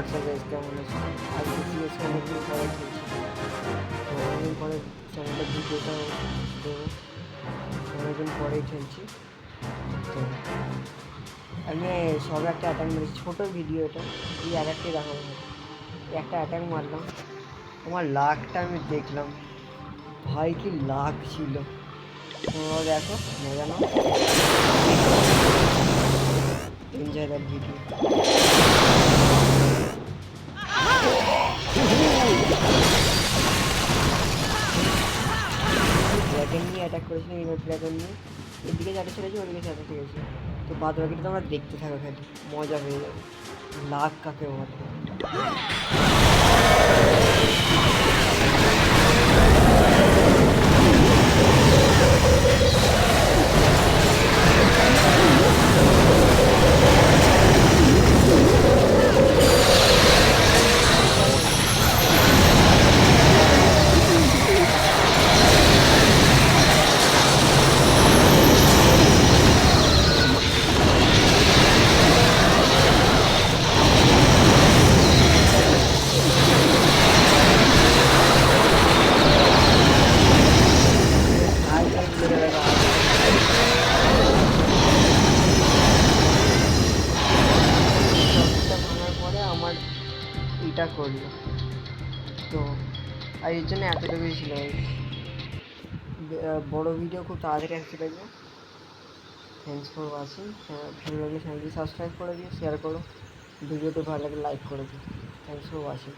WhatsApp guys, কেমন আছে? আজকে সিএসকে অনেকদিন পরে খেলছি, তো অনেকদিন পরে চ্যানেলের ভিডিওটা দেবো, অনেকদিন পরেই খেলছি। তো আমি সবে একটা অ্যাটাক মেরেছি, ছোটো ভিডিও এটা, এই অ্যাটাকটাই দেখাবো। একটা অ্যাটাক মারলাম, তোমার লাকটা আমি দেখলাম, ভাই কি লাক ছিল, তোমরা দেখো, মজা নাও, এনজয় দ্যাট ভিডিও। ড্র্যাগন নিয়ে অ্যাটাক করেছিলাম, এবার ড্র্যাগন নিয়ে এদিকে চাটা ছেড়েছি, ওদিকে চাটা ছেড়েছি, তো বাদ বাকিটা তোমরা দেখতে থাকো, খালি মজা হয়ে যাবে। লাখ কাকে বলে। ভাঙার পরে আমার এটা করলো, তো আর এর জন্য এতটুকুই ছিল। বড় ভিডিও খুব তাড়াতাড়ি আসতে লাগবে। Thanks for watching. ভালো লাগলে চ্যানেলটি সাবস্ক্রাইব করে দিও, শেয়ার করো, ভিডিওটি ভালো লাগলে লাইক করে দিও। Thanks for watching.